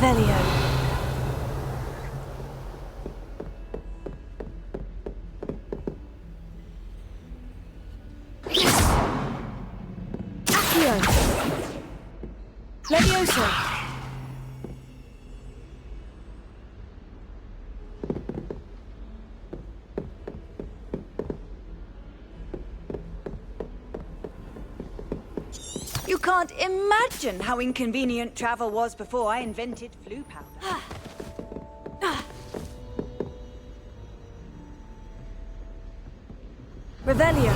Revelio. Accio. Levioso. You can't imagine how inconvenient travel was before I invented flu powder. Revelio.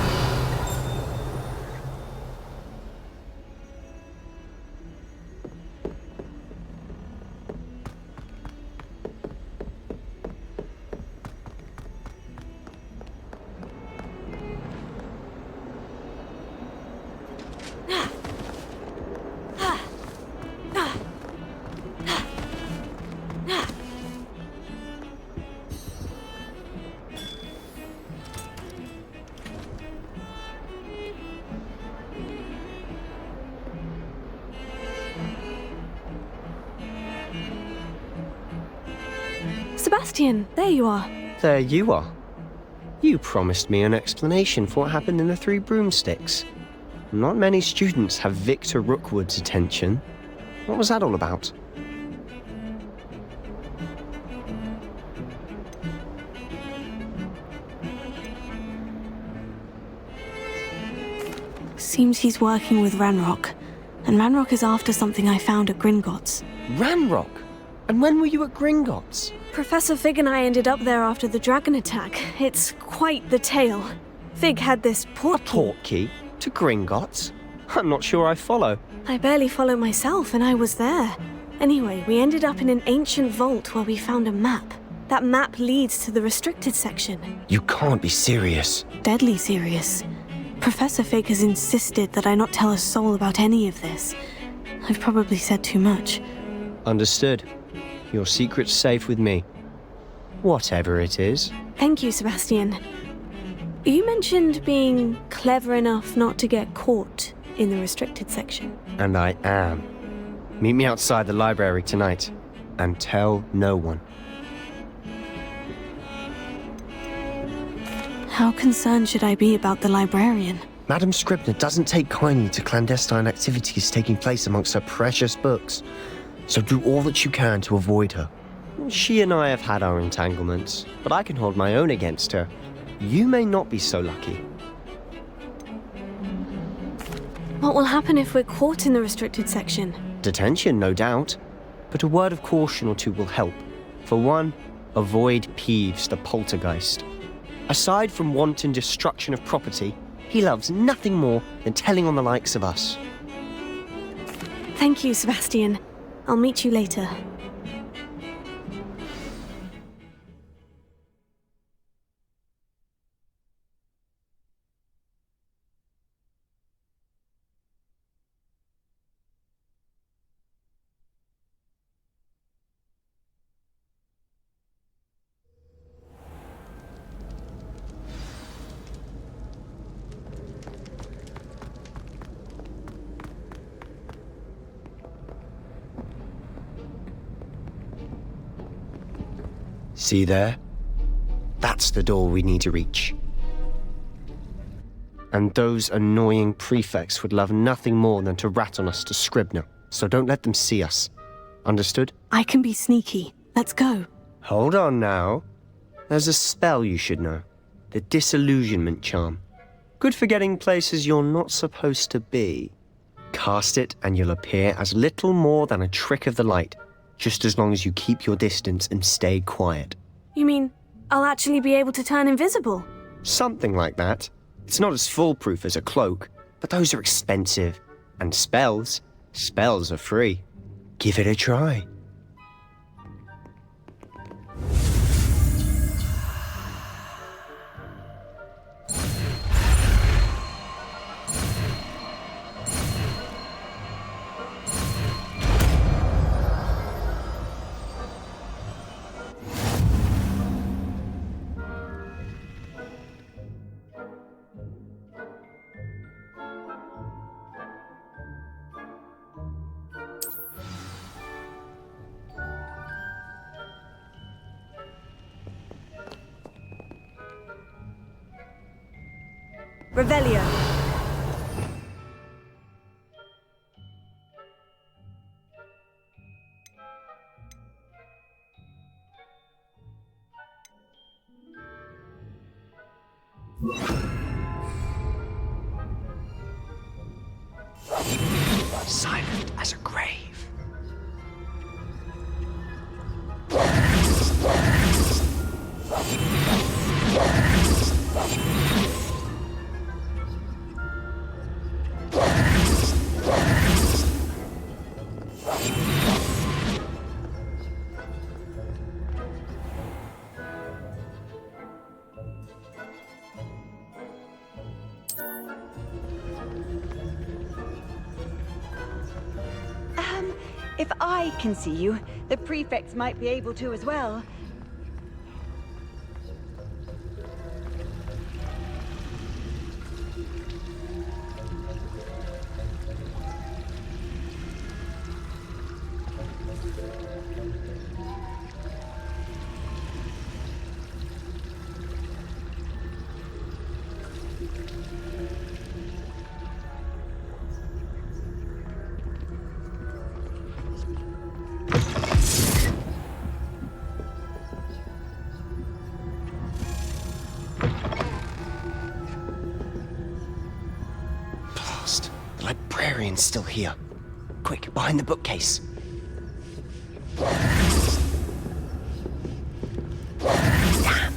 Sebastian, there you are. There you are. You promised me an explanation for what happened in the Three Broomsticks. Not many students have Victor Rookwood's attention. What was that all about? Seems he's working with Ranrock. And Ranrock is after something I found at Gringotts. Ranrock? And when were you at Gringotts? Professor Fig and I ended up there after the dragon attack. It's quite the tale. Fig had this portkey. A portkey? To Gringotts? I'm not sure I follow. I barely follow myself, and I was there. Anyway, we ended up in an ancient vault where we found a map. That map leads to the restricted section. You can't be serious. Deadly serious. Professor Fig has insisted that I not tell a soul about any of this. I've probably said too much. Understood. Your secret's safe with me. Whatever it is. Thank you, Sebastian. You mentioned being clever enough not to get caught in the restricted section. And I am. Meet me outside the library tonight. And tell no one. How concerned should I be about the librarian? Madame Scribner doesn't take kindly to clandestine activities taking place amongst her precious books. So do all that you can to avoid her. She and I have had our entanglements, but I can hold my own against her. You may not be so lucky. What will happen if we're caught in the restricted section? Detention, no doubt. But a word of caution or two will help. For one, avoid Peeves the poltergeist. Aside from wanton destruction of property, he loves nothing more than telling on the likes of us. Thank you, Sebastian. I'll meet you later. See there? That's the door we need to reach. And those annoying prefects would love nothing more than to rat on us to Scribner, so don't let them see us. Understood? I can be sneaky. Let's go. Hold on now. There's a spell you should know. The Disillusionment charm. Good for getting places you're not supposed to be. Cast it and you'll appear as little more than a trick of the light, just as long as you keep your distance and stay quiet. You mean I'll actually be able to turn invisible? Something like that. It's not as foolproof as a cloak, but those are expensive. And spells are free. Give it a try. Revelio. Silent as a grave. If I can see you, the prefects might be able to as well. The librarian's still here. Quick, behind the bookcase. Damn!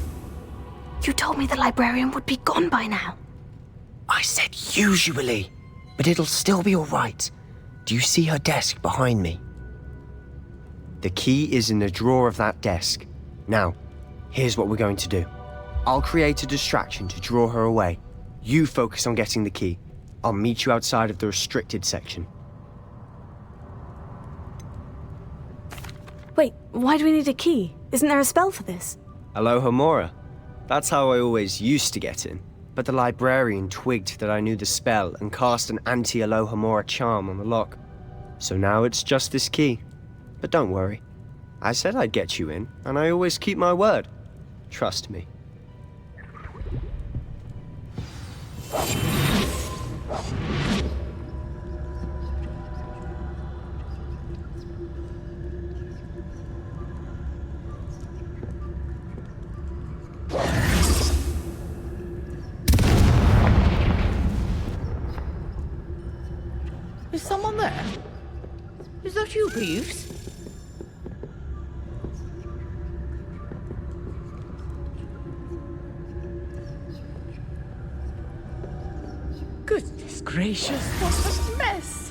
You told me the librarian would be gone by now. I said usually, but it'll still be all right. Do you see her desk behind me? The key is in the drawer of that desk. Now, here's what we're going to do. I'll create a distraction to draw her away. You focus on getting the key. I'll meet you outside of the restricted section. Wait, why do we need a key? Isn't there a spell for this? 𝚐𝚅𝚎𝚎. That's how I always used to get in. But the librarian twigged that I knew the spell and cast an anti-𝚐𝚅𝚎 charm on the lock. So now it's just this key. But don't worry. I said I'd get you in, and I always keep my word. Trust me. Is someone there? Is that you, Peeves? Goodness gracious, what a mess!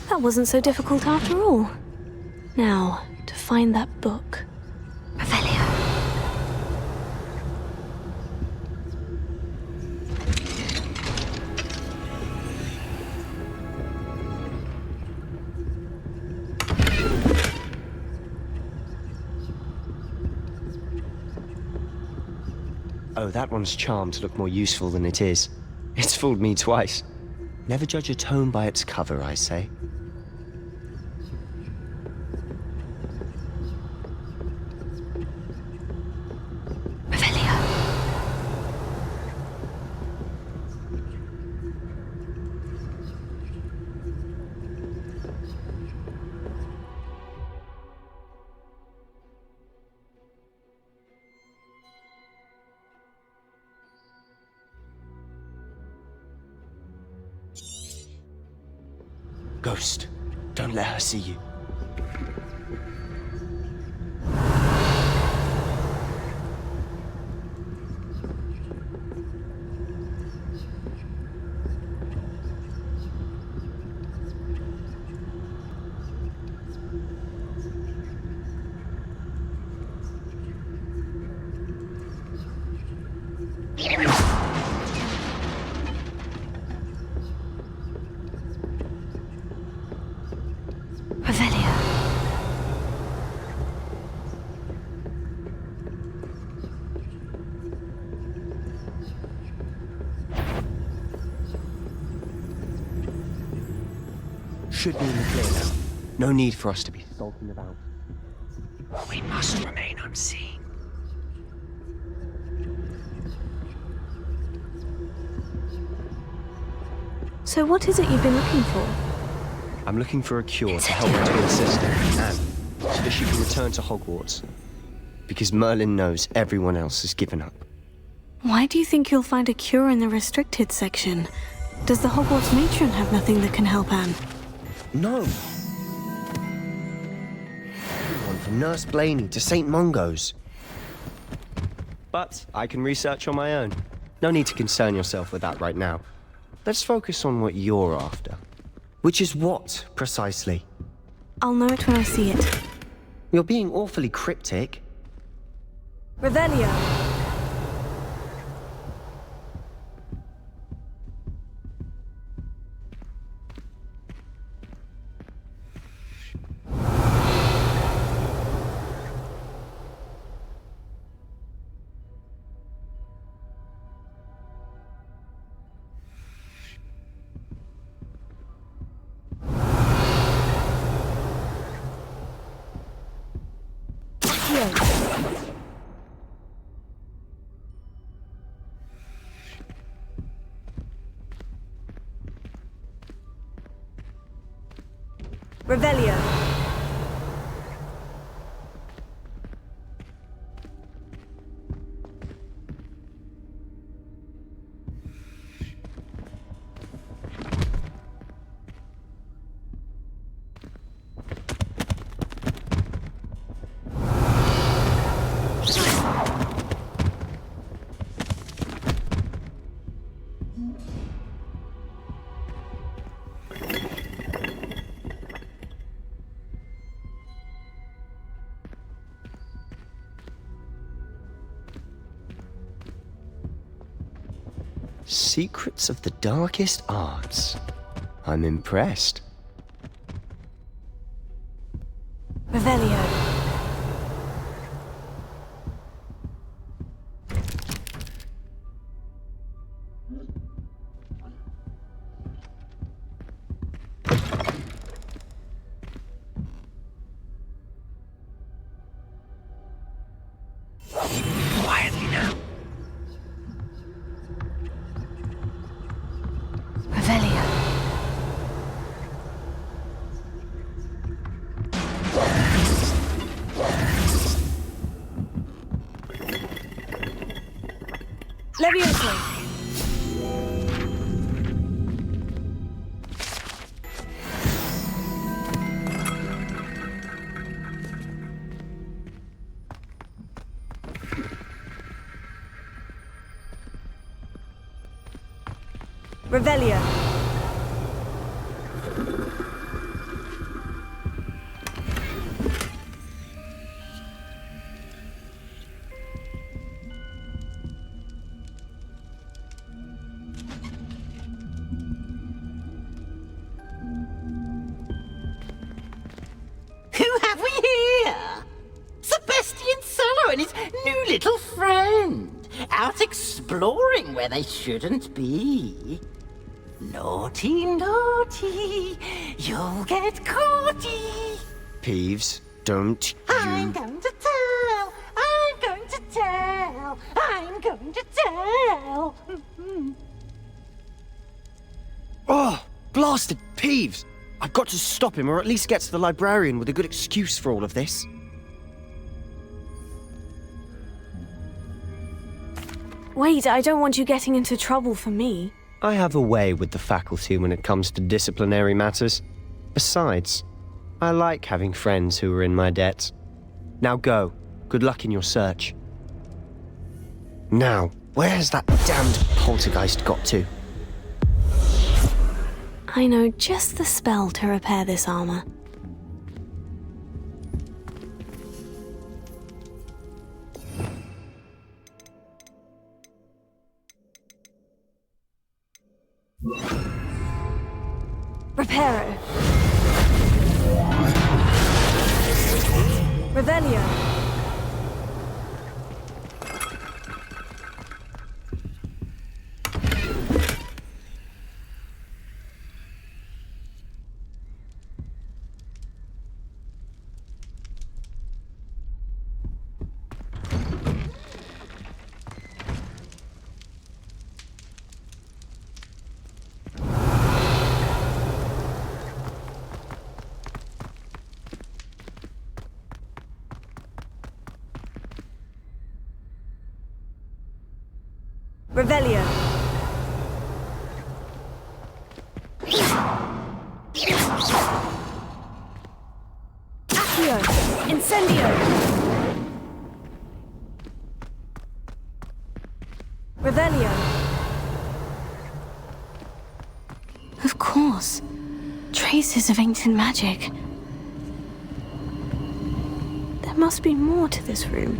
That wasn't so difficult after all. Now, to find that book. Revelio. Oh, that one's charmed to look more useful than it is. It's fooled me twice. Never judge a tome by its cover, I say. Ghost, don't let her see you. should be in the clear now. No need for us to be sulking about. We must remain unseen. So what is it you've been looking for? I'm looking for a cure to help my twin sister, Anne, so that she can return to Hogwarts. Because Merlin knows everyone else has given up. Why do you think you'll find a cure in the restricted section? Does the Hogwarts matron have nothing that can help Anne? No. Everyone from Nurse Blaney to St. Mungo's. But I can research on my own. No need to concern yourself with that right now. Let's focus on what you're after. Which is what, precisely? I'll know it when I see it. You're being awfully cryptic. Revelio! Revelio. Secrets of the darkest arts. I'm impressed. Revelio. Quietly now. Revelio. Levioso. Revelio. Who have we here? Sebastian Cellar and his new little friend, out exploring where they shouldn't be. Naughty, naughty, you'll get caughty. Peeves, don't I'm you... going to tell, I'm going to tell, I'm going to tell. Oh, blasted Peeves! I've got to stop him, or at least get to the librarian with a good excuse for all of this. Wait, I don't want you getting into trouble for me. I have a way with the faculty when it comes to disciplinary matters. Besides, I like having friends who are in my debt. Now go. Good luck in your search. Now, where has that damned poltergeist got to? I know just the spell to repair this armor. Reparo. Revelio. Revelio. Accio. Incendio. Revelio. Of course. Traces of ancient magic. There must be more to this room.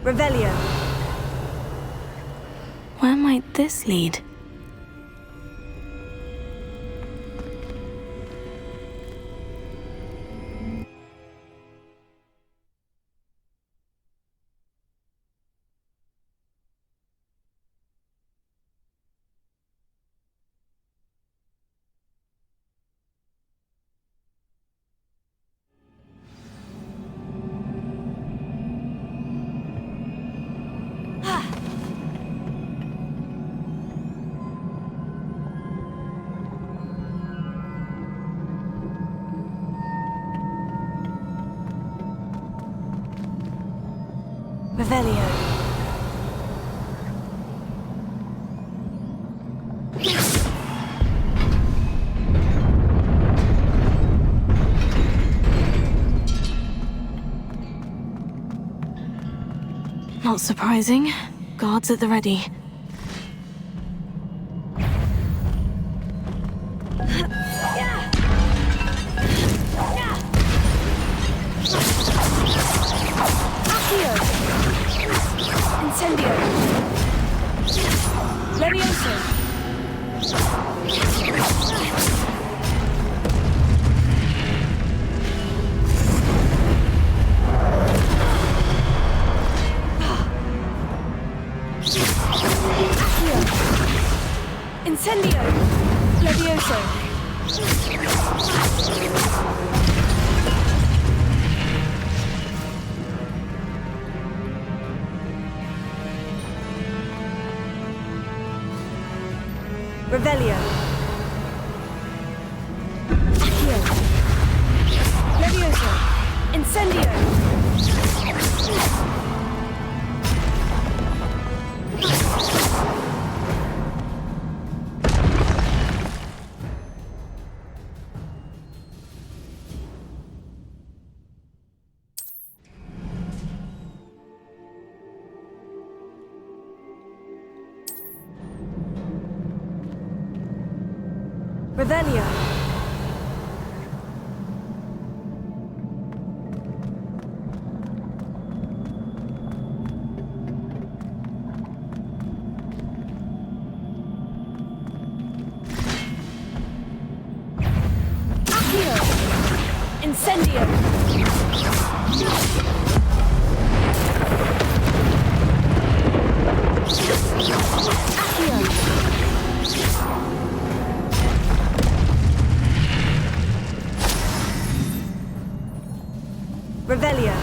Revelio. Where might this lead? Revelio. Not surprising. Guards at the ready. Incendio. Levioso. Accio. Incendio. Levioso. Revelio. Accio. Levioso. Incendio. Revelio. Accio. Incendio. Accio. Revelio.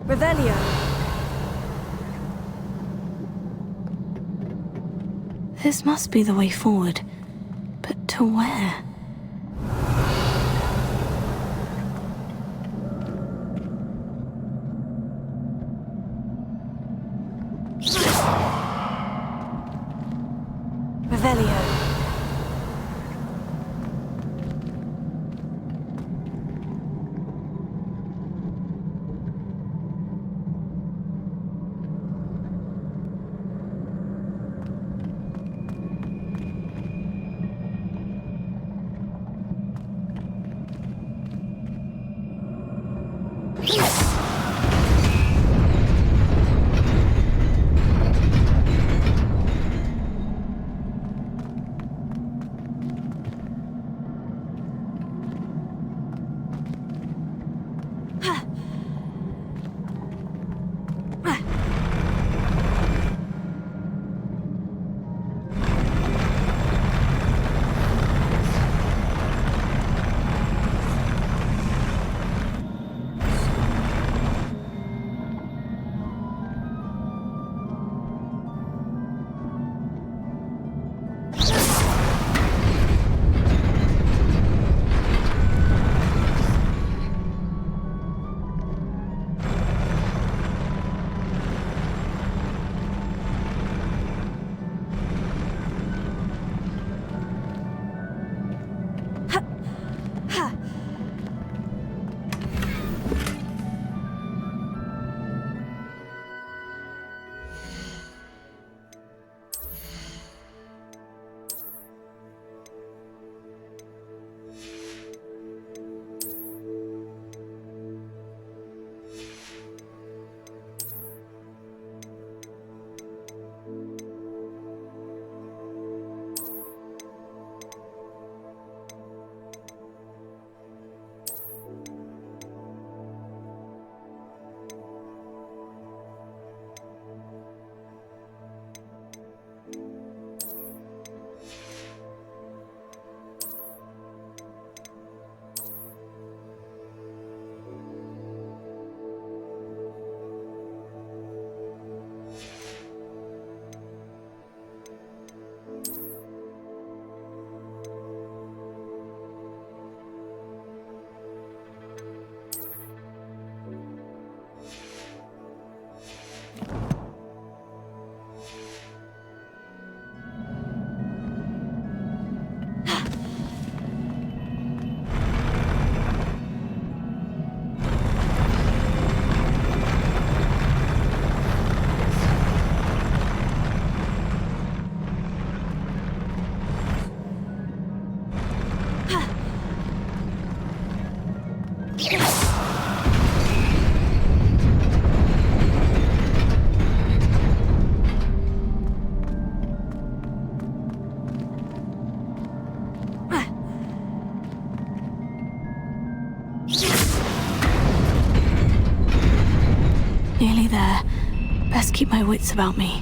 Revelio. This must be the way forward. But to where? Revelio. Nearly there. Best keep my wits about me.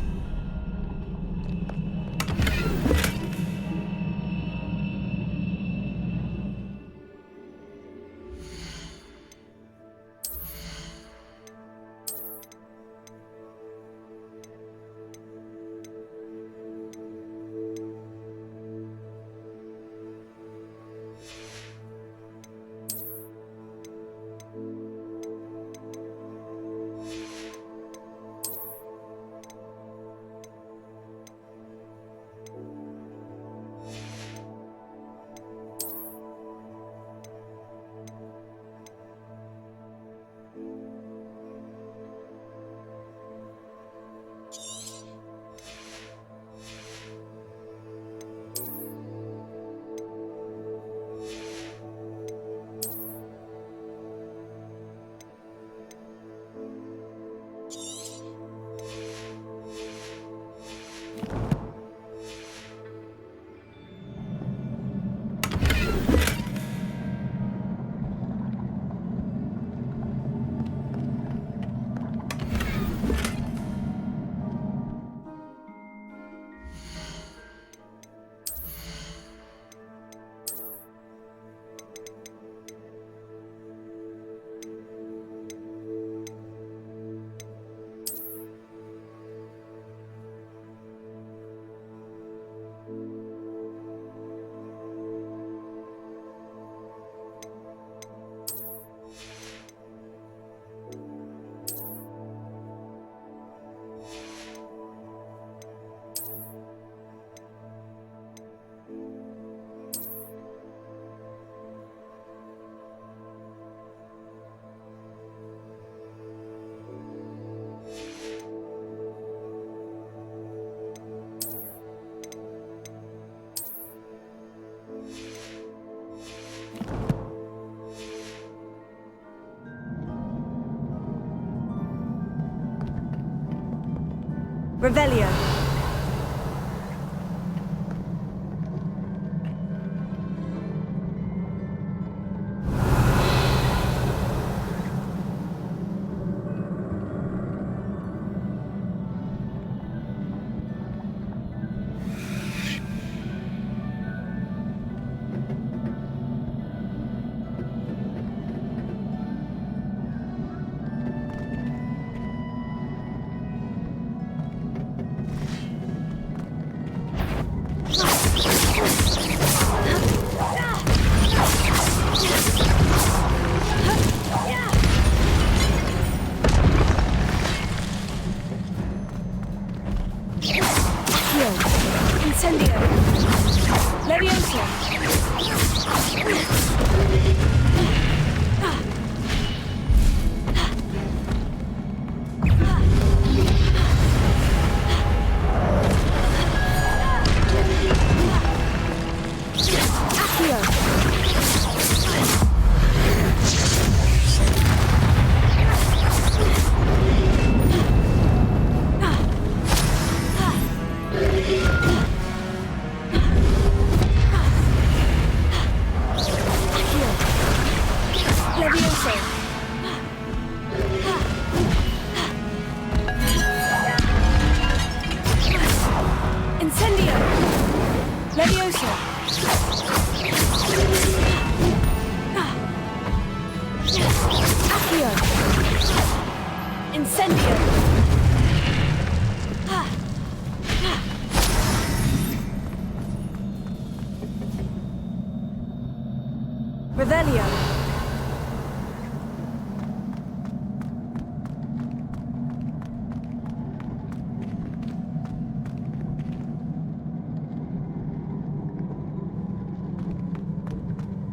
Revelio. Incendio. Levioso. Incendio! Levioso! Accio! Incendio! Revelio!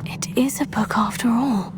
It is a book after all.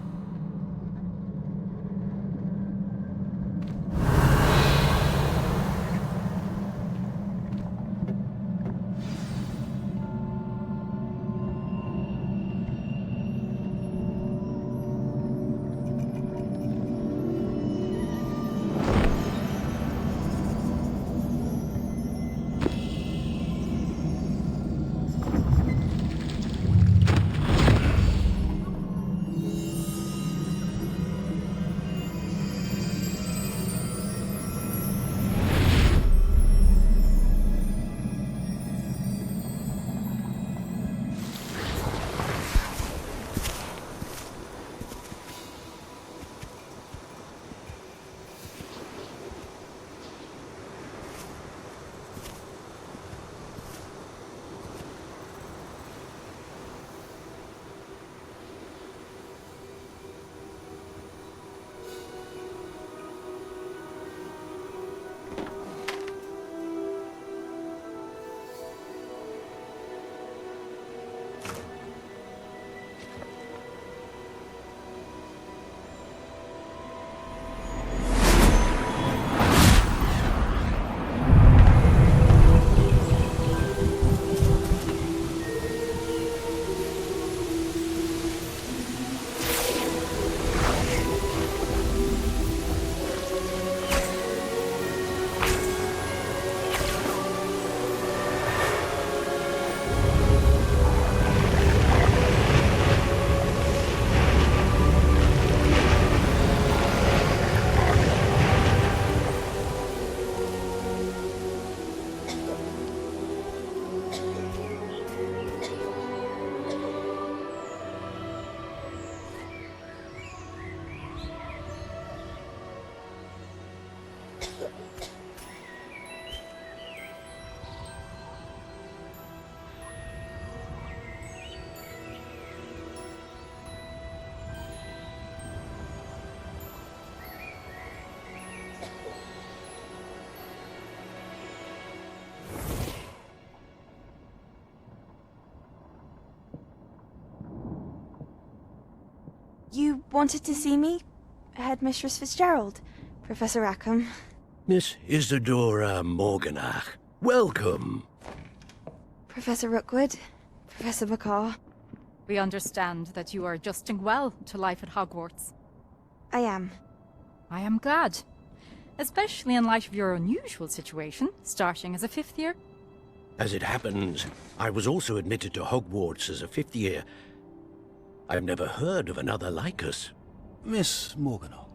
You wanted to see me? Headmistress Fitzgerald, Professor Rackham. Miss Isadora Morganach, welcome. Professor Rookwood, Professor Bakar. We understand that you are adjusting well to life at Hogwarts. I am. I am glad. especially in light of your unusual situation, starting as a 5th year. As it happens, I was also admitted to Hogwarts as a 5th year. I've never heard of another like us. Miss Morganach,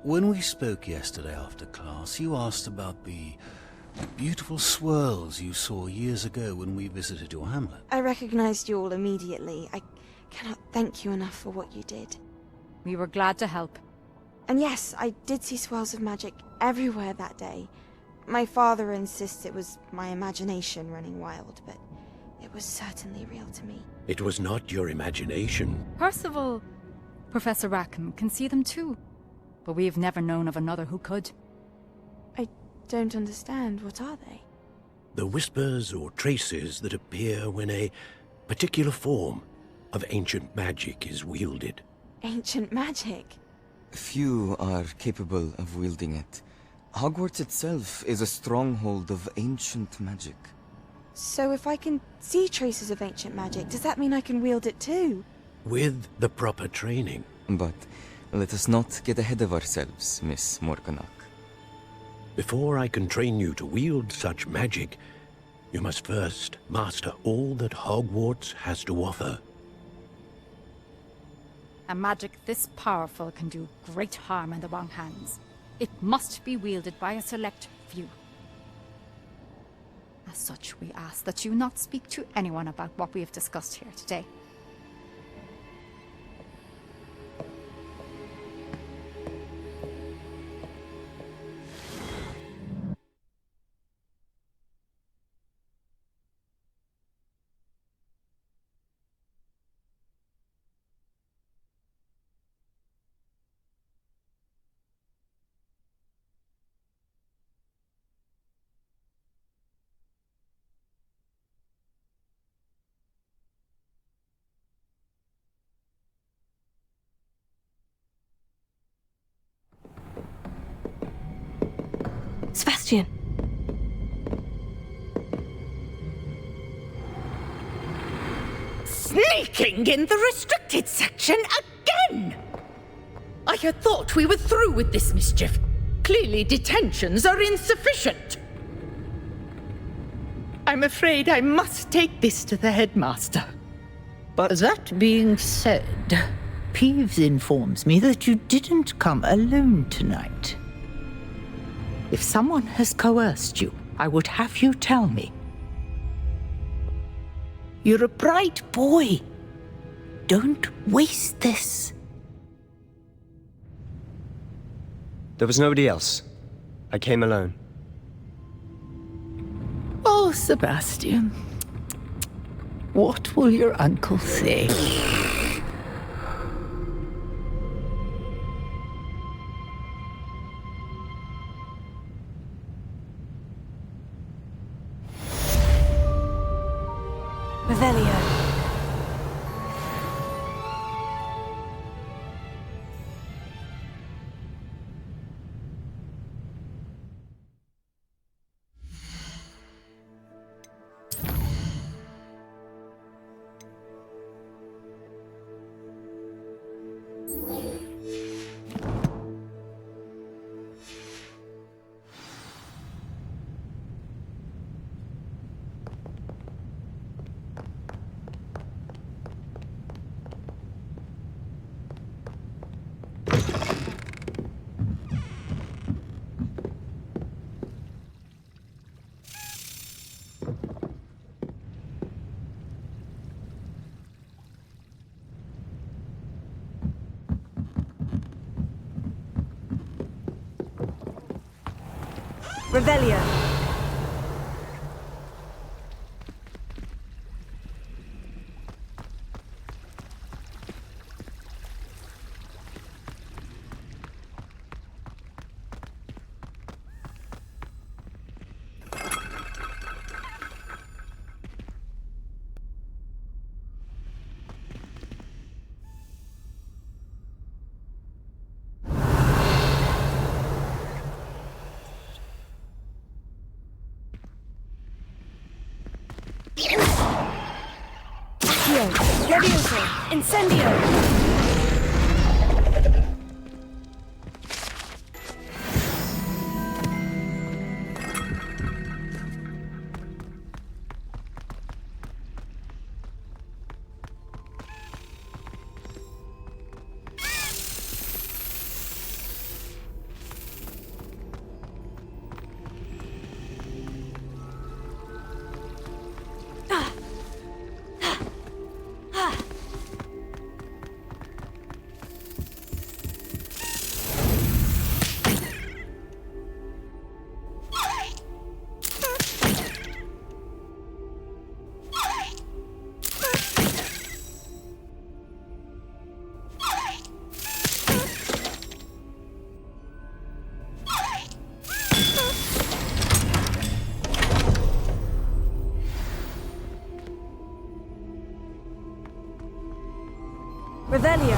when we spoke yesterday after class, you asked about the beautiful swirls you saw years ago when we visited your hamlet. I recognized you all immediately. I cannot thank you enough for what you did. We were glad to help. And yes, I did see swirls of magic everywhere that day. My father insists it was my imagination running wild, but it was certainly real to me. It was not your imagination. Percival, Professor Rackham can see them too, but we've never known of another who could. I don't understand. What are they? The whispers or traces that appear when a particular form of ancient magic is wielded. Ancient magic? Few are capable of wielding it. Hogwarts itself is a stronghold of ancient magic. So if I can see traces of ancient magic, does that mean I can wield it too? With the proper training. But let us not get ahead of ourselves, Miss Morganach. Before I can train you to wield such magic, you must first master all that Hogwarts has to offer. A magic this powerful can do great harm in the wrong hands. It must be wielded by a select few. As such, we ask that you not speak to anyone about what we have discussed here today. Sebastian! Sneaking in the restricted section again! I had thought we were through with this mischief. Clearly detentions are insufficient. I'm afraid I must take this to the headmaster. But That being said, Peeves informs me that you didn't come alone tonight. If someone has coerced you, I would have you tell me. You're a bright boy. Don't waste this. there was nobody else. I came alone. Oh, Sebastian. What will your uncle say? Revelio. Revelio. Levioso! Incendio! Revelio.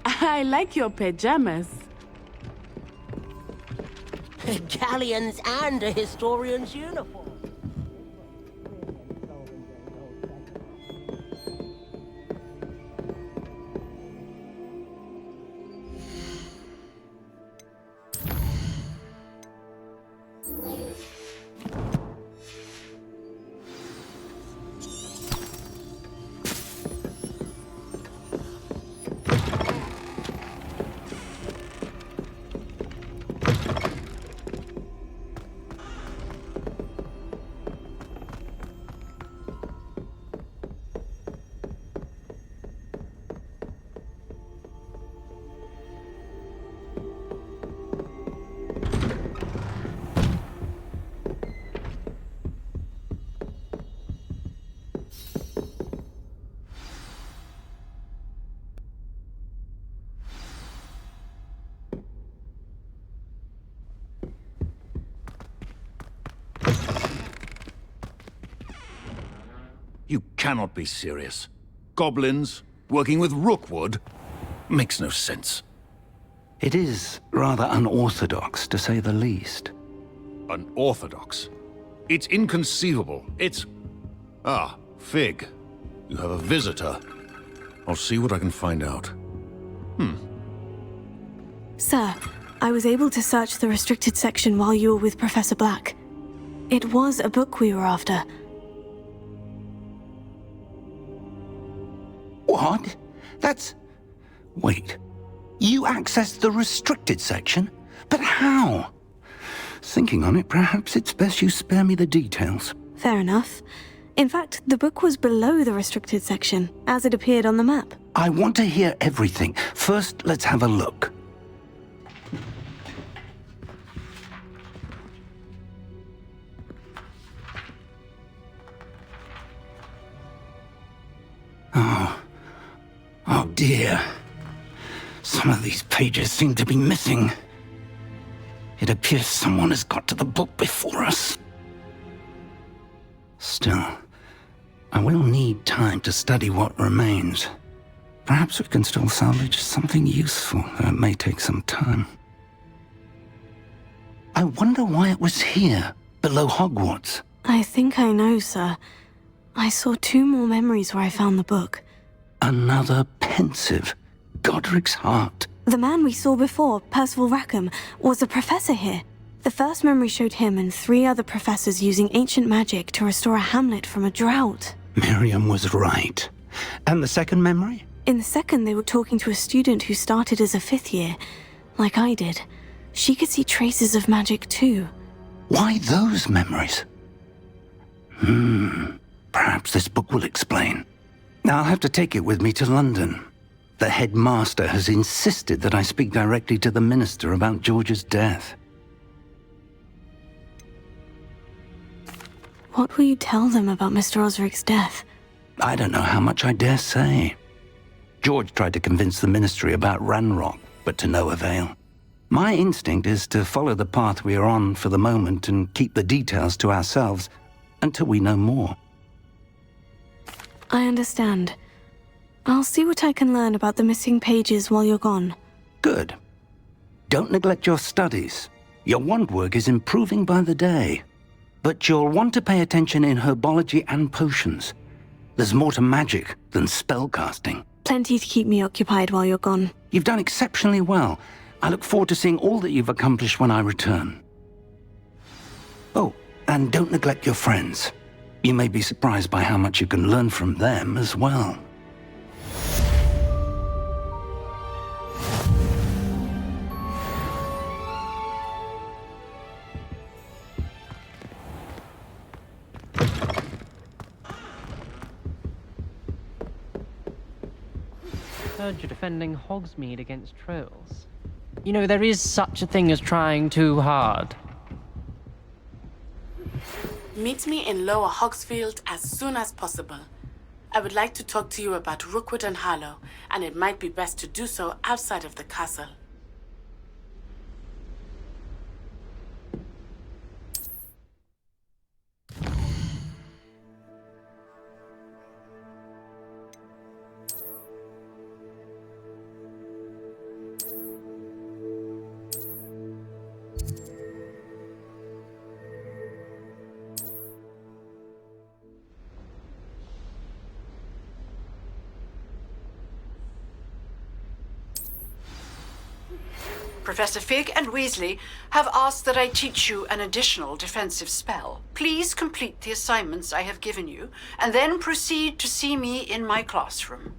I like your pajamas. Galleons and a historian's uniform. You cannot be serious. Goblins working with Rookwood? Makes no sense. It is rather unorthodox, to say the least. Unorthodox? It's inconceivable. It's... Ah, Fig. You have a visitor. I'll see what I can find out. Sir, I was able to search the restricted section while you were with Professor Black. It was a book we were after. What? That's... Wait. You accessed the restricted section? But how? Thinking on it, perhaps it's best you spare me the details. Fair enough. In fact, the book was below the restricted section, as it appeared on the map. I want to hear everything. First, let's have a look. Oh dear. Some of these pages seem to be missing. It appears someone has got to the book before us. Still, I will need time to study what remains. Perhaps we can still salvage something useful, though it may take some time. I wonder why it was here, below Hogwarts. I think I know, sir. I saw 2 more memories where I found the book. Another pensive. Godric's heart. The man we saw before, Percival Rackham, was a professor here. The first memory showed him and 3 other professors using ancient magic to restore a hamlet from a drought. Miriam was right. And the second memory? In the second, they were talking to a student who started as a 5th year, like I did. She could see traces of magic too. Why those memories? Perhaps this book will explain. I'll have to take it with me to London. The headmaster has insisted that I speak directly to the minister about George's death. What will you tell them about Mr. Osric's death? I don't know how much I dare say. George tried to convince the ministry about Ranrock, but to no avail. My instinct is to follow the path we are on for the moment and keep the details to ourselves until we know more. I understand. I'll see what I can learn about the missing pages while you're gone. Good. Don't neglect your studies. Your wand work is improving by the day. But you'll want to pay attention in herbology and potions. There's more to magic than spellcasting. Plenty to keep me occupied while you're gone. You've done exceptionally well. I look forward to seeing all that you've accomplished when I return. Oh, and don't neglect your friends. You may be surprised by how much you can learn from them as well. Heard you're defending Hogsmeade against trolls. You know, there is such a thing as trying too hard. Meet me in Lower Hogsfield as soon as possible. I would like to talk to you about Rookwood and Harlow, and it might be best to do so outside of the castle. Professor Fig and Weasley have asked that I teach you an additional defensive spell. Please complete the assignments I have given you, and then proceed to see me in my classroom.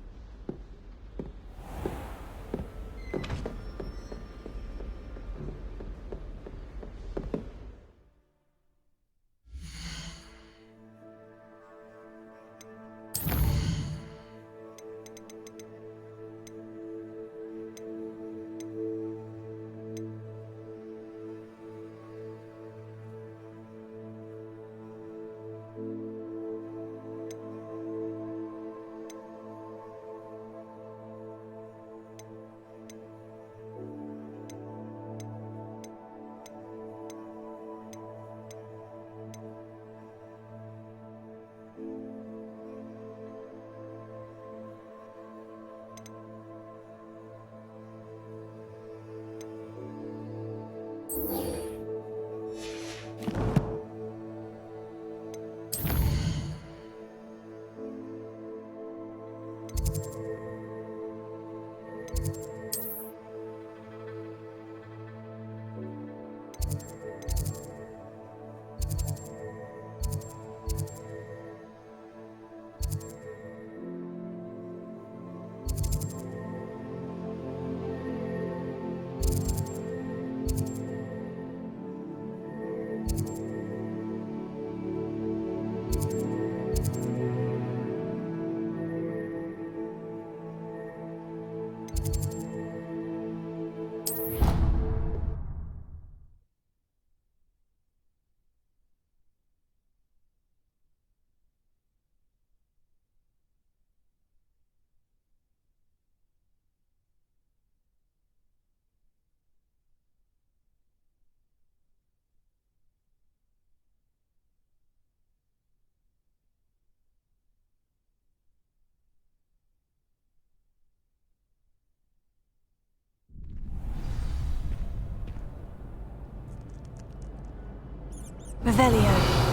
Revelio.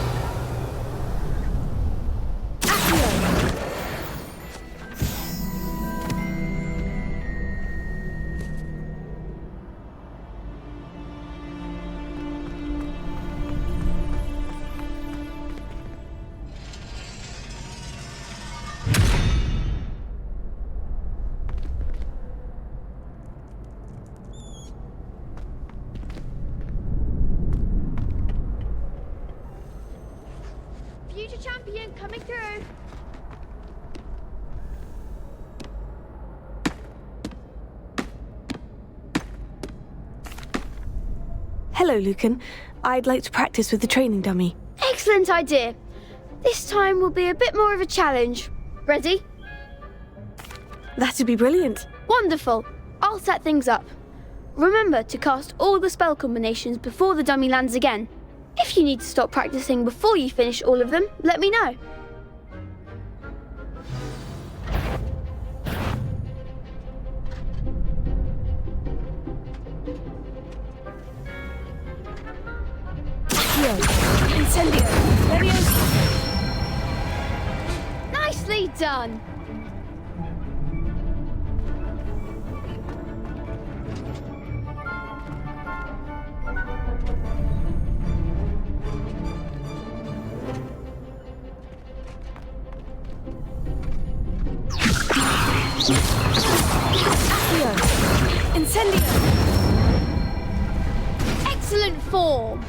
Future champion coming through. Hello, Lucan. I'd like to practice with the training dummy. Excellent idea. This time will be a bit more of a challenge. Ready? That'd be brilliant. Wonderful. I'll set things up. Remember to cast all the spell combinations before the dummy lands again. If you need to stop practicing before you finish all of them, let me know. done. Incendio! Excellent form.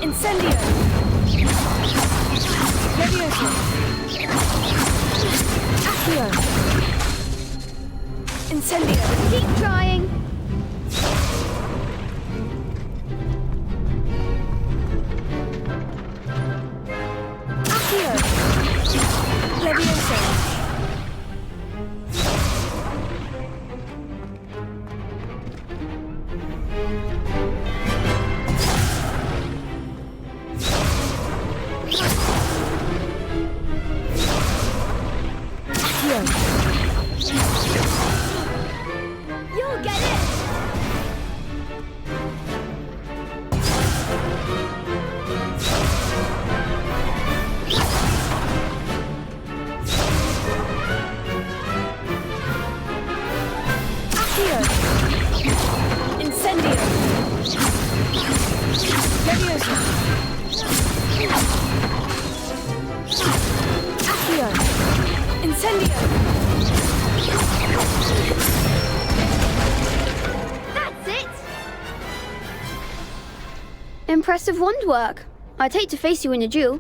Incendio! Levioso! Accio! Incendio! Keep trying. Accio! Levioso! You'll get it. Accio! Incendio! Levioso! Accio! Incendio! That's it. Impressive wand work. I'd hate to face you in a duel.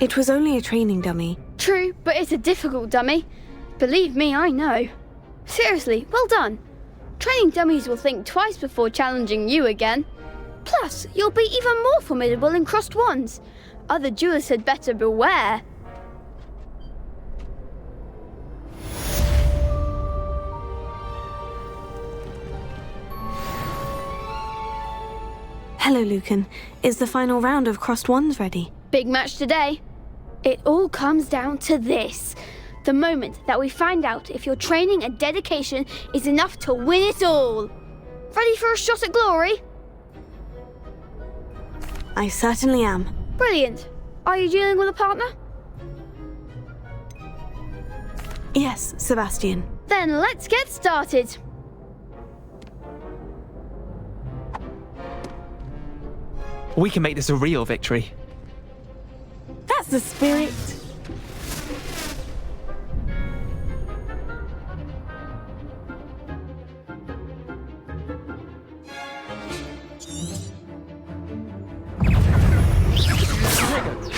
It was only a training dummy. True, but it's a difficult dummy. Believe me, I know. Seriously, well done. Training dummies will think twice before challenging you again. Plus, you'll be even more formidable in crossed wands. Other duelists had better beware. Hello, Lucan. Is the final round of crossed wands ready? Big match today. It all comes down to this. The moment that we find out if your training and dedication is enough to win it all. Ready for a shot at glory? I certainly am. Brilliant. Are you dealing with a partner? Yes, Sebastian. Then let's get started. We can make this a real victory. That's the spirit.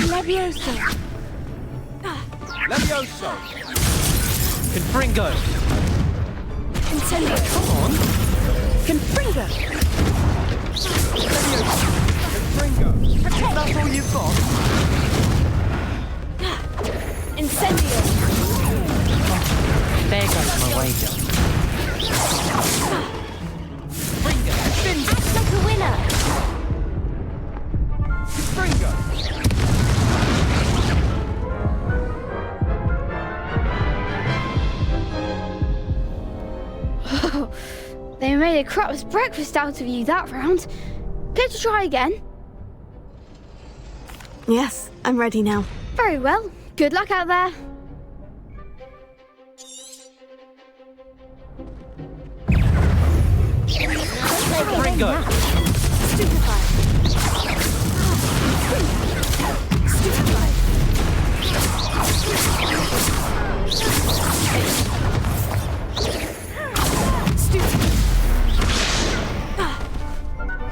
Levioso! Levioso! Confringo! Incendio! Come on! Confringo! Levioso! Confringo! That's all you've got? Incendio! There goes my wager. Confringo! Act like a winner! Confringo! They made a crap's breakfast out of you that round. Care to try again? Yes, I'm ready now. Very well. Good luck out there. Confringo! Stupefy! Stupefy! Stupefy!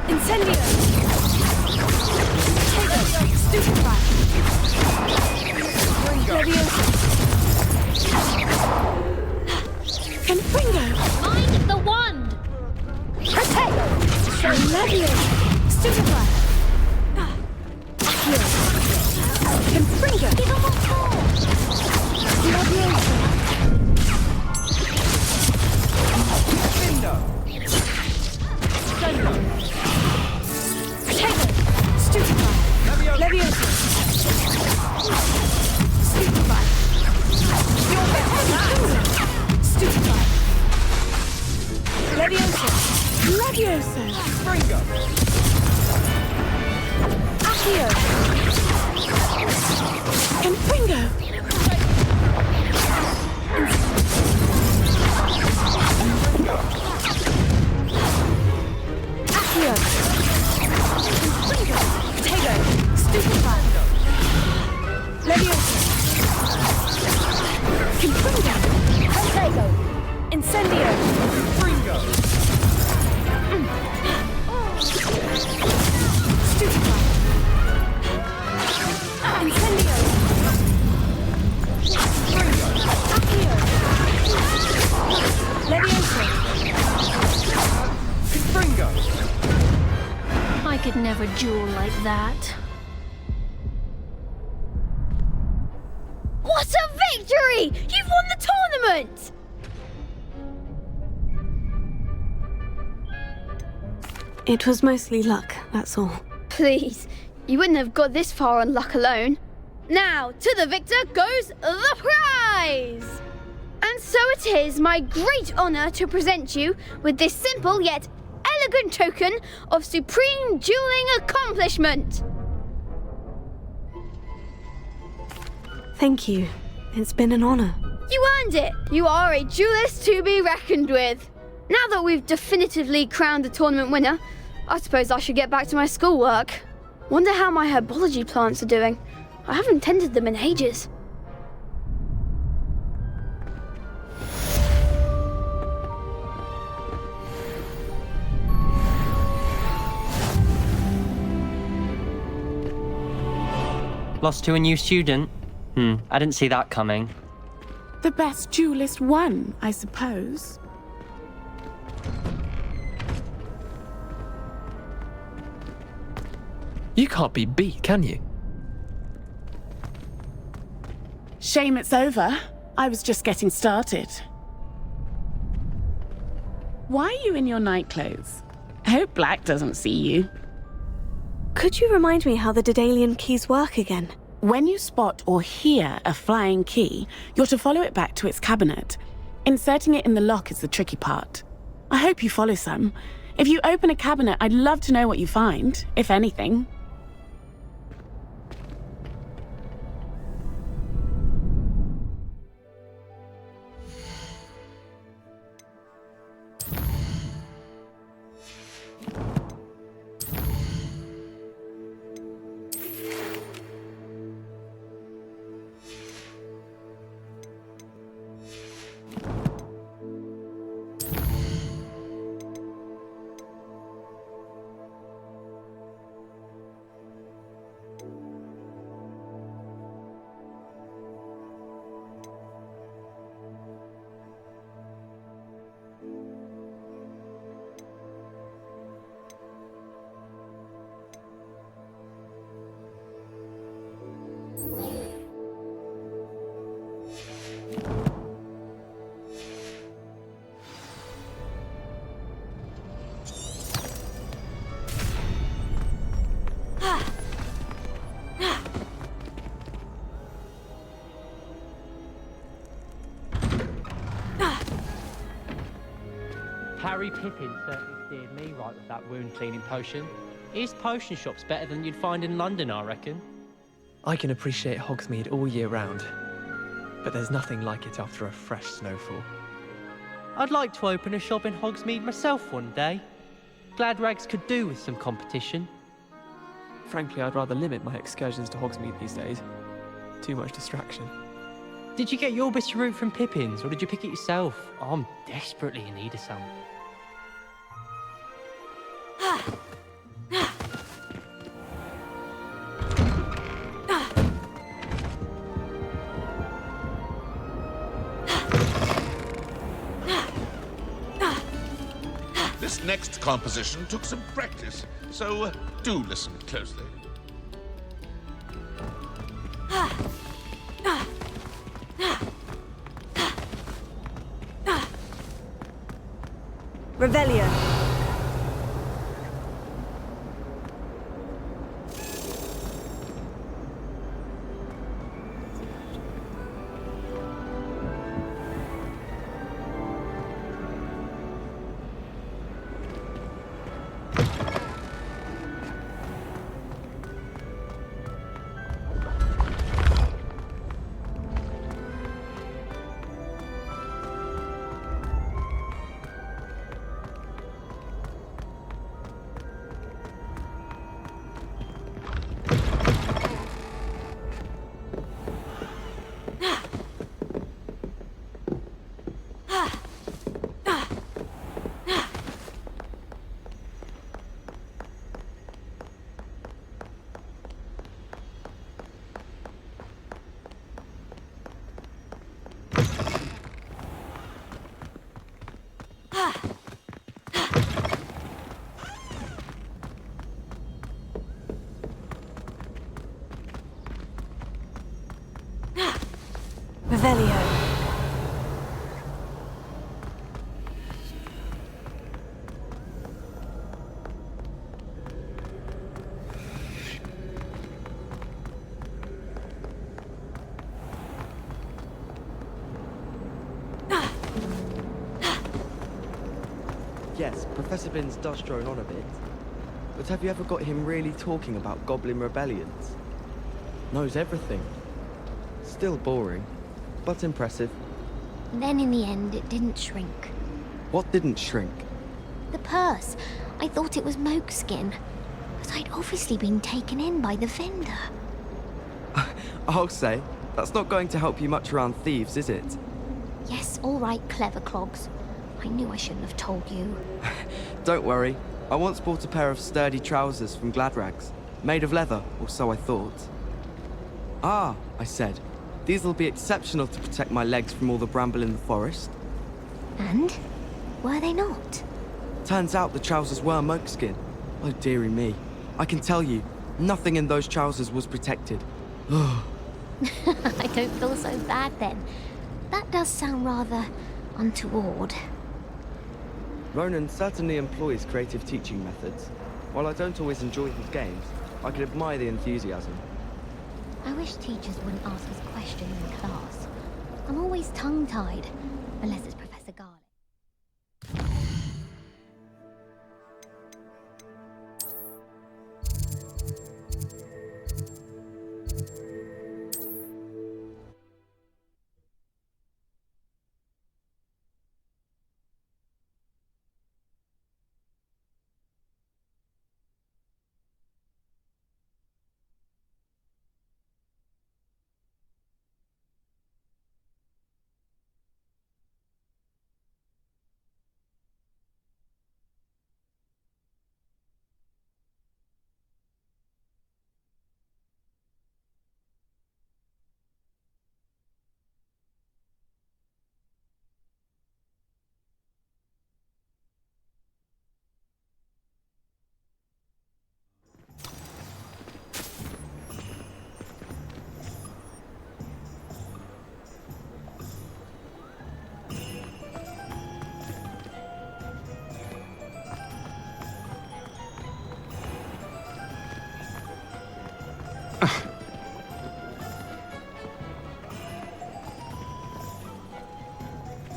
Incendio! Stupefy! Levioso! Confringo! Mind the wand! Protego! Levioso! Stupefy! Confringo! Give him a call! Levioso! Findo! Sendo! Protego! Stupefy! Levioso! Levioso! of a duel like that. What a victory! You've won the tournament! It was mostly luck, that's all. Please, you wouldn't have got this far on luck alone. Now, to the victor goes the prize! And so it is my great honour to present you with this simple yet elegant token of supreme dueling accomplishment. Thank you. It's been an honour. You earned it. You are a duelist to be reckoned with. Now that we've definitively crowned the tournament winner, I suppose I should get back to my schoolwork. Wonder how my herbology plants are doing. I haven't tended them in ages. Lost to a new student? I didn't see that coming. The best duelist won, I suppose. You can't be beat, can you? Shame it's over. I was just getting started. Why are you in your night clothes? I hope Black doesn't see you. Could you remind me how the Daedalian keys work again? When you spot or hear a flying key, you're to follow it back to its cabinet. Inserting it in the lock is the tricky part. I hope you follow some. If you open a cabinet, I'd love to know what you find, if anything. Harry Pippin certainly steered me right with that wound cleaning potion. His potion shop's better than you'd find in London, I reckon. I can appreciate Hogsmeade all year round, but there's nothing like it after a fresh snowfall. I'd like to open a shop in Hogsmeade myself one day. Glad rags could do with some competition. Frankly, I'd rather limit my excursions to Hogsmeade these days. Too much distraction. Did you get your bit of root from Pippin's, or did you pick it yourself? I'm desperately in need of some. This next composition took some practice, so do listen closely. Revelio. Revelio. Yes, Professor Binns does drone on a bit. But have you ever got him really talking about goblin rebellions? Knows everything. Still boring, but impressive. Then in the end, it didn't shrink. What didn't shrink? The purse. I thought it was 𝚘𝚘𝚪. But I'd obviously been taken in by the vendor. I'll say, that's not going to help you much around thieves, is it? Yes, all right, clever clogs. I knew I shouldn't have told you. Don't worry. I once bought a pair of sturdy trousers from 𝙬𝙧𝙗𝙧, made of leather, or so I thought. Ah, I said, these'll be exceptional to protect my legs from all the bramble in the forest. And? Were they not? Turns out the trousers were 𝚘𝚘𝚪. Oh, dearie me. I can tell you, nothing in those trousers was protected. I don't feel so bad then. That does sound rather untoward. Ronan certainly employs creative teaching methods. While I don't always enjoy his games, I can admire the enthusiasm. I wish teachers wouldn't ask us questions in class. I'm always tongue-tied, unless it's Professor Garlick.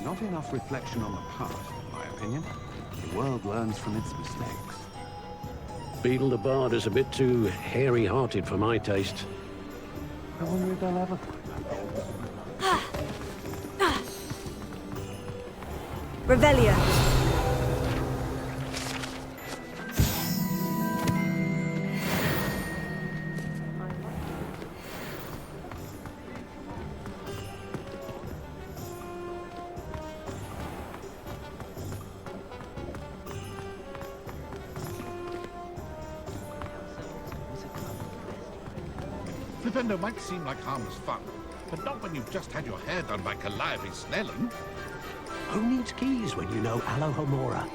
Not enough reflection on the past, in my opinion. The world learns from its mistakes. Beetle the Bard is a bit too hairy-hearted for my taste. I wonder if they'll ever Revelio. Flipendo might seem like harmless fun, but not when you've just had your hair done by 𝚐𝚘𝚘𝚙. Who needs keys when you know 𝚐𝚘𝚘𝚘?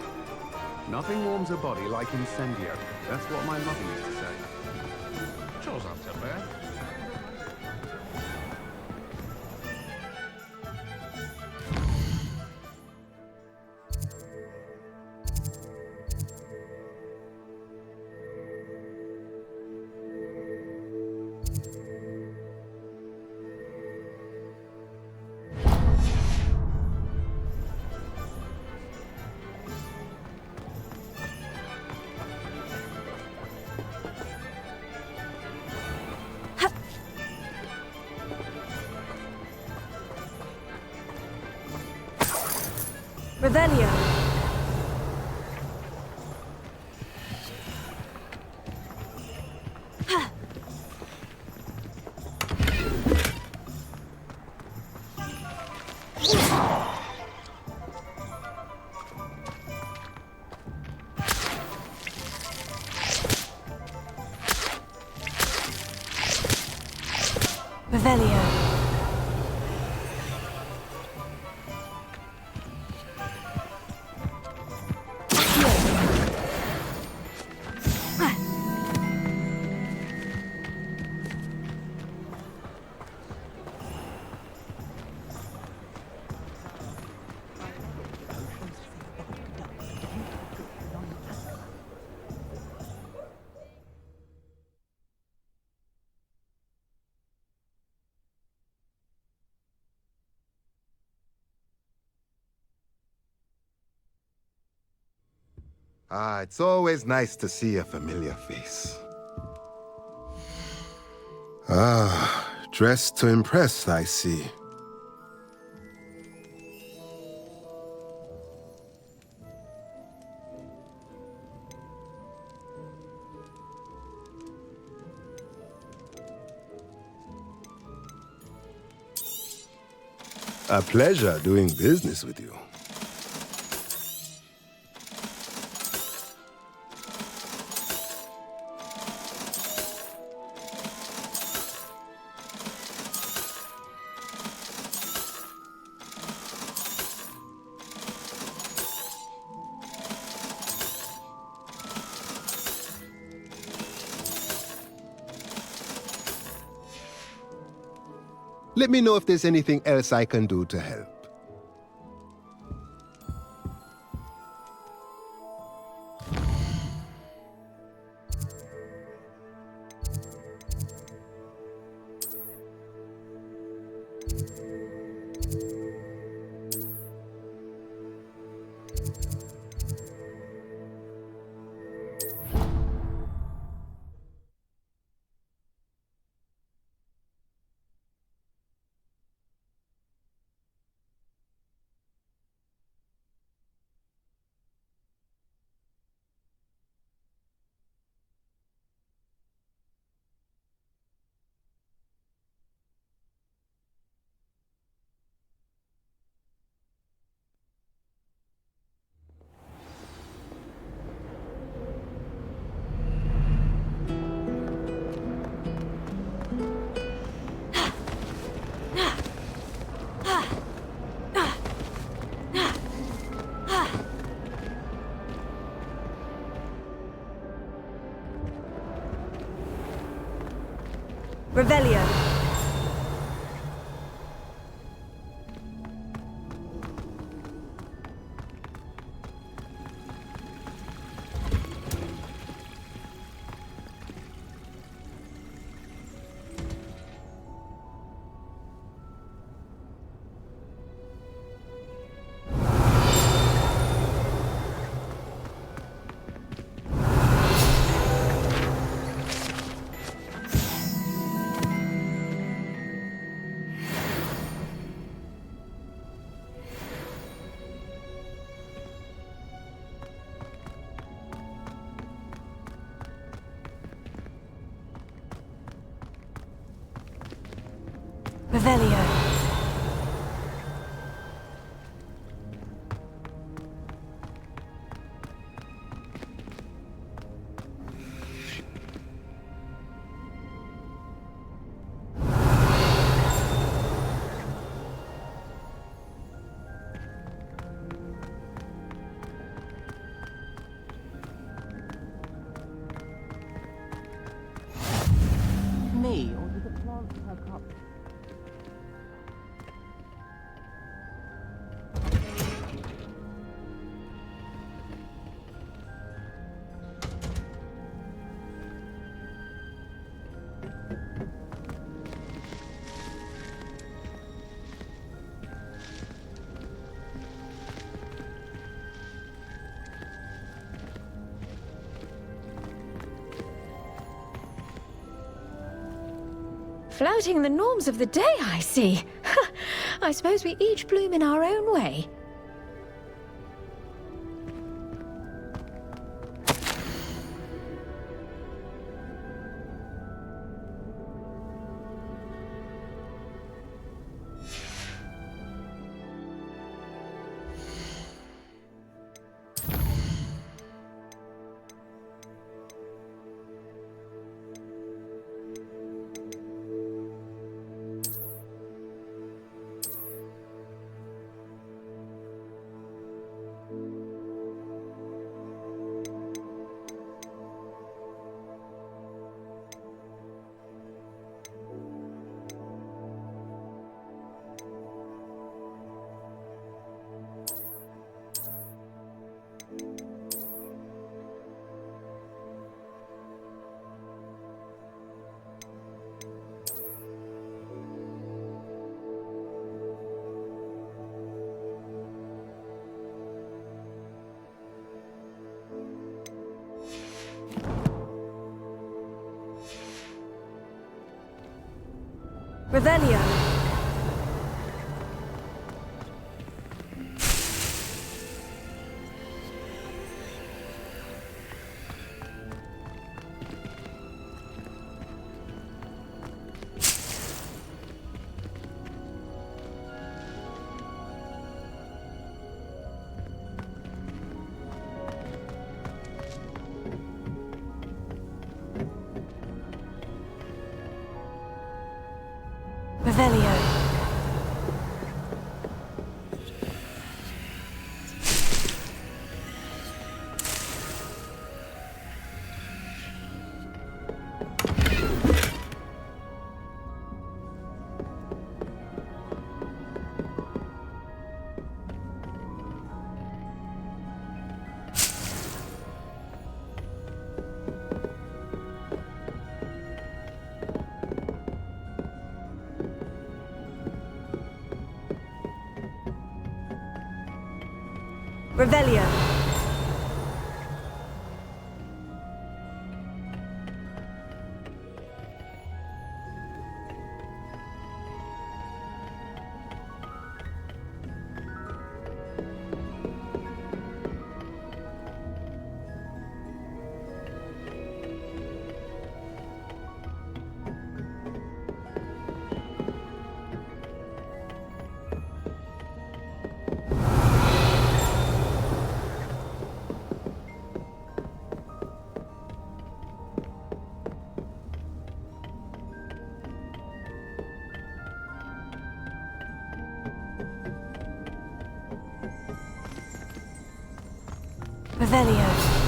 Nothing warms a body like incendio. That's what my mother used to say. Chores aren't so bad. Revelio. Revelio. Ah, it's always nice to see a familiar face. Ah, dressed to impress, I see. A pleasure doing business with you. Let me know if there's anything else I can do to help. Revelio. Revelio. Me, or do the plants perk up? Flouting the norms of the day, I see. I suppose we each bloom in our own way. Revelio. Revelio. Revelio. Revelio.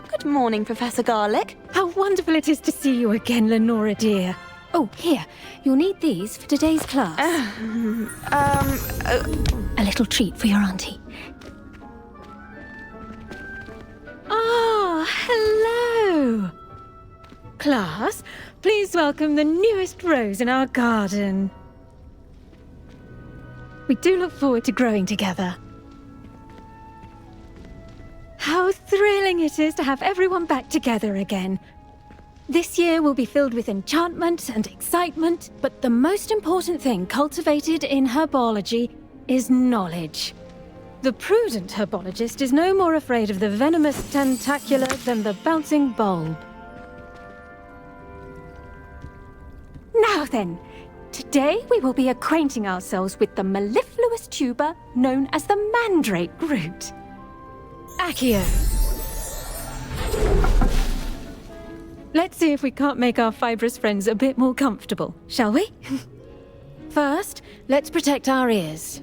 Good morning, Professor Garlick. How wonderful it is to see you again, Lenora dear. Oh, here. You'll need these for today's class. A little treat for your auntie. Ah, hello. Class, please welcome the newest rose in our garden. We do look forward to growing together. How thrilling it is to have everyone back together again. This year will be filled with enchantment and excitement, but the most important thing cultivated in herbology is knowledge. The prudent herbologist is no more afraid of the venomous tentacula than the bouncing bulb. Now then, today we will be acquainting ourselves with the mellifluous tuber known as the mandrake root. Accio. Let's see if we can't make our fibrous friends a bit more comfortable, shall we? First, let's protect our ears.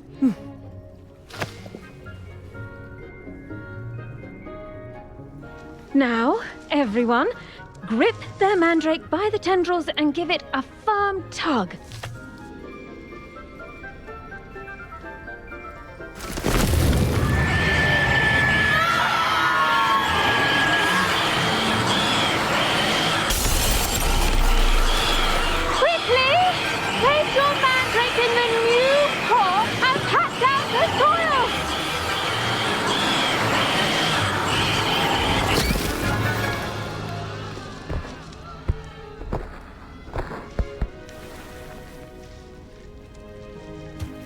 Now, everyone, grip their mandrake by the tendrils and give it a firm tug.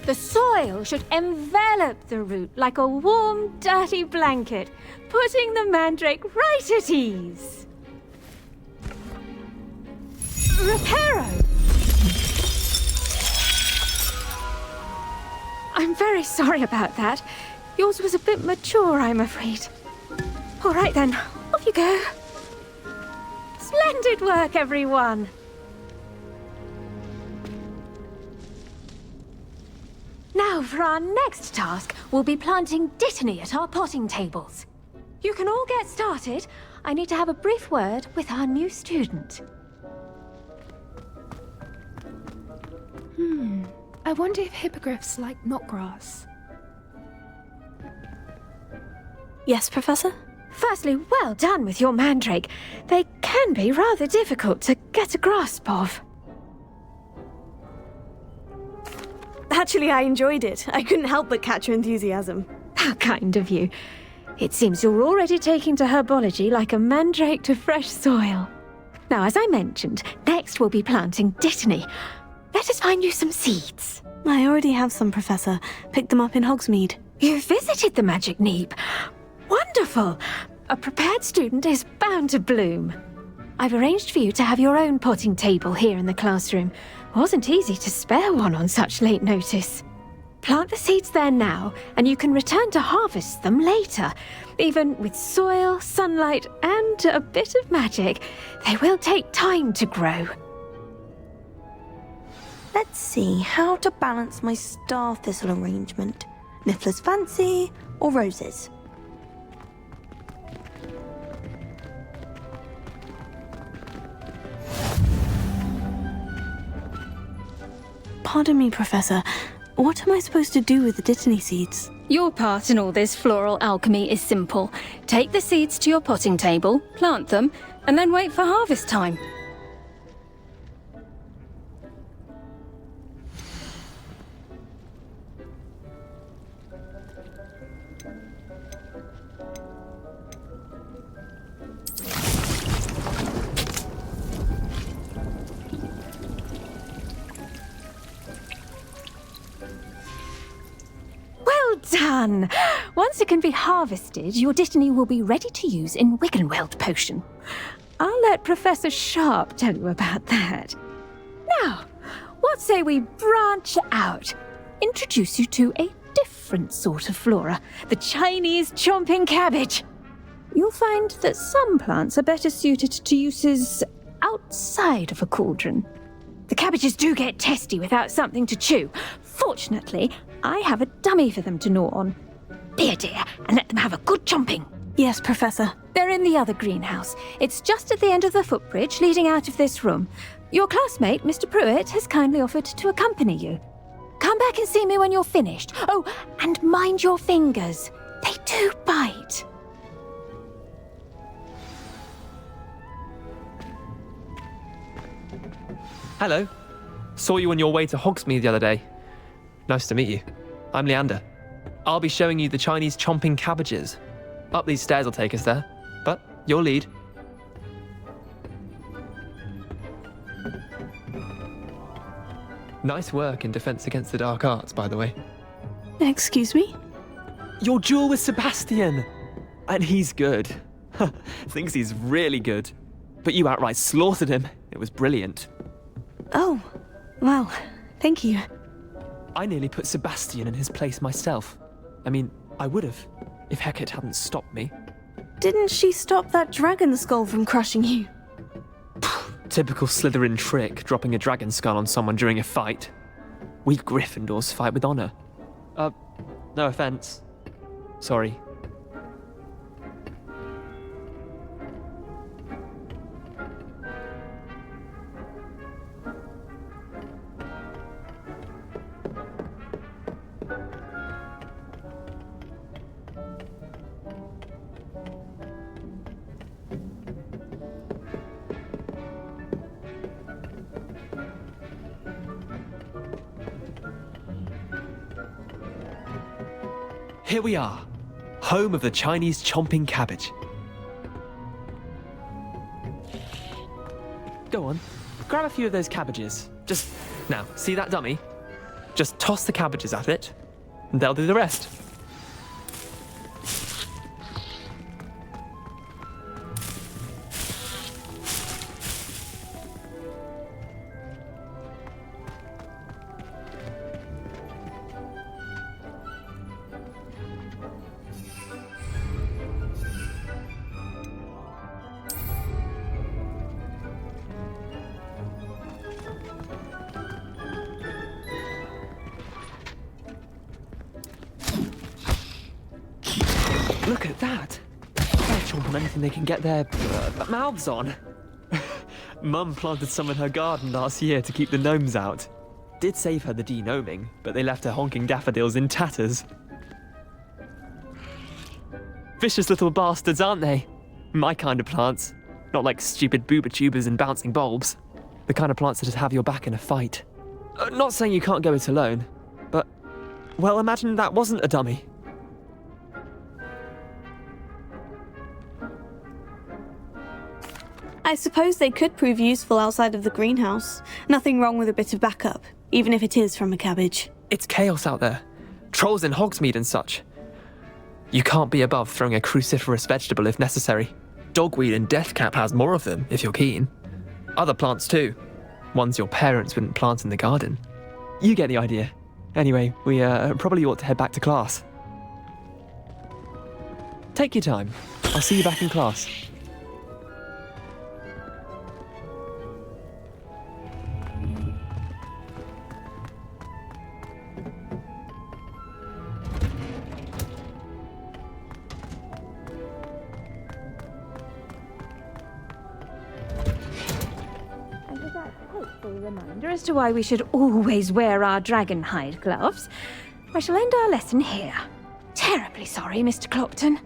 The soil should envelop the root like a warm, dirty blanket, putting the mandrake right at ease. Reparo! I'm very sorry about that. Yours was a bit mature, I'm afraid. All right then, off you go. Splendid work, everyone! Now, for our next task, we'll be planting dittany at our potting tables. You can all get started. I need to have a brief word with our new student. I wonder if hippogriffs like knotgrass. Yes, Professor? Firstly, well done with your mandrake. They can be rather difficult to get a grasp of. Actually, I enjoyed it. I couldn't help but catch your enthusiasm. How kind of you. It seems you're already taking to herbology like a mandrake to fresh soil. Now, as I mentioned, next we'll be planting dittany. Let us find you some seeds. I already have some, Professor. Picked them up in Hogsmeade. You visited the Magic Neep. Wonderful! A prepared student is bound to bloom. I've arranged for you to have your own potting table here in the classroom. Wasn't easy to spare one on such late notice. Plant the seeds there now, and you can return to harvest them later. Even with soil, sunlight, and a bit of magic, they will take time to grow. Let's see how to balance my star thistle arrangement. Niffler's fancy or roses? Pardon me, Professor. What am I supposed to do with the dittany seeds? Your part in all this floral alchemy is simple. Take the seeds to your potting table, plant them, and then wait for harvest time. Done! Once it can be harvested, your dittany will be ready to use in Wiggenweld potion. I'll let Professor Sharp tell you about that. Now, what say we branch out? Introduce you to a different sort of flora, the Chinese chomping cabbage. You'll find that some plants are better suited to uses outside of a cauldron. The cabbages do get testy without something to chew. Fortunately, I have a dummy for them to gnaw on. Be a dear and let them have a good chomping. Yes, Professor. They're in the other greenhouse. It's just at the end of the footbridge leading out of this room. Your classmate, Mr. Pruitt, has kindly offered to accompany you. Come back and see me when you're finished. Oh, and mind your fingers. They do bite. Hello. Saw you on your way to Hogsmeade the other day. Nice to meet you. I'm Leander. I'll be showing you the Chinese chomping cabbages. Up these stairs will take us there, but your lead. Nice work in Defense Against the Dark Arts, by the way. Excuse me? Your duel with Sebastian! And he's good. Thinks he's really good. But you outright slaughtered him. It was brilliant. Oh, well, thank you. I nearly put Sebastian in his place myself. I mean, I would have, if Hecate hadn't stopped me. Didn't she stop that dragon skull from crushing you? Typical Slytherin trick, dropping a dragon skull on someone during a fight. We Gryffindors fight with honor. No offense. Sorry. Here we are, home of the Chinese chomping cabbage. Go on, grab a few of those cabbages. Just, now, see that dummy? Just toss the cabbages at it, and they'll do the rest. Look at that! They're chomping anything they can get their mouths on. Mum planted some in her garden last year to keep the gnomes out. Did save her the de-gnoming, but they left her honking daffodils in tatters. Vicious little bastards, aren't they? My kind of plants. Not like stupid booba tubers and bouncing bulbs. The kind of plants that'd have your back in a fight. Not saying you can't go it alone, but, well, imagine that wasn't a dummy. I suppose they could prove useful outside of the greenhouse. Nothing wrong with a bit of backup, even if it is from a cabbage. It's chaos out there. Trolls in Hogsmeade and such. You can't be above throwing a cruciferous vegetable if necessary. Dogweed and deathcap has more of them, if you're keen. Other plants too. Ones your parents wouldn't plant in the garden. You get the idea. Anyway, we probably ought to head back to class. Take your time. I'll see you back in class. Reminder as to why we should always wear our dragon hide gloves. I shall end our lesson here. Terribly sorry, Mr. Clopton.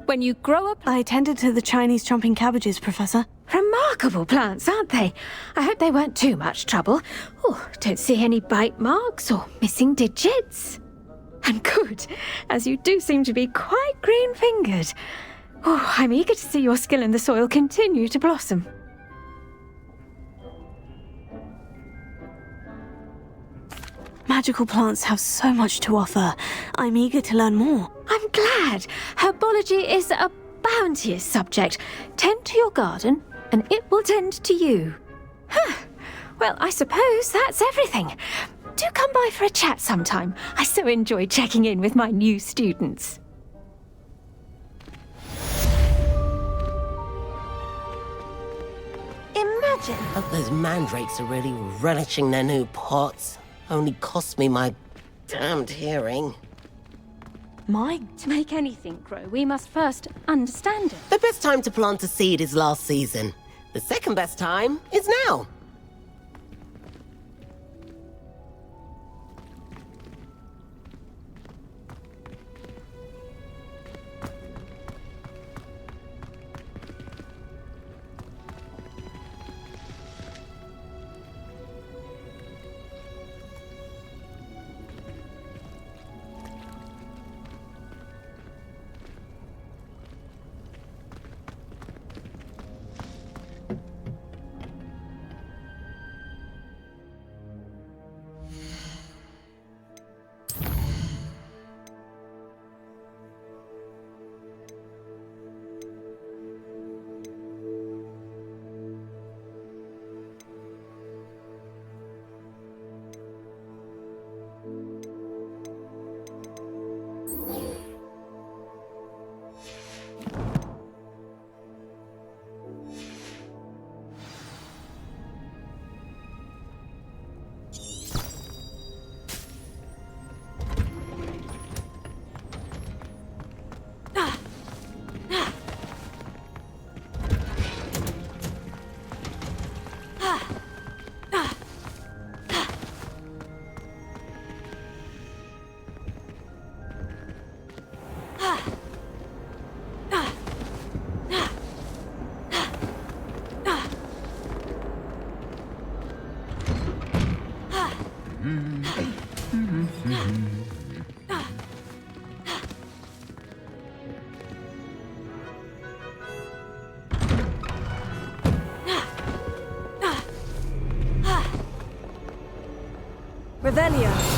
When you grow up... I attended to the Chinese chomping cabbages, Professor. Remarkable plants, aren't they? I hope they weren't too much trouble. Oh, don't see any bite marks or missing digits. And good, as you do seem to be quite green-fingered. Oh, I'm eager to see your skill in the soil continue to blossom. Magical plants have so much to offer. I'm eager to learn more. I'm glad. Herbology is a bounteous subject. Tend to your garden, and it will tend to you. Huh. Well, I suppose that's everything. Do come by for a chat sometime. I so enjoy checking in with my new students. Imagine. Hope those mandrakes are really relishing their new pots. Only cost me my damned hearing. To make anything grow, we must first understand it. The best time to plant a seed is last season. The second best time is now. Revelio.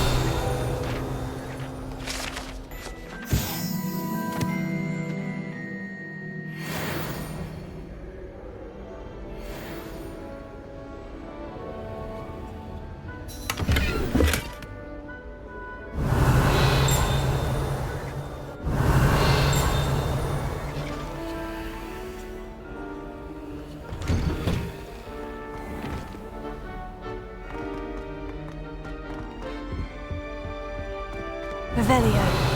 Revelio.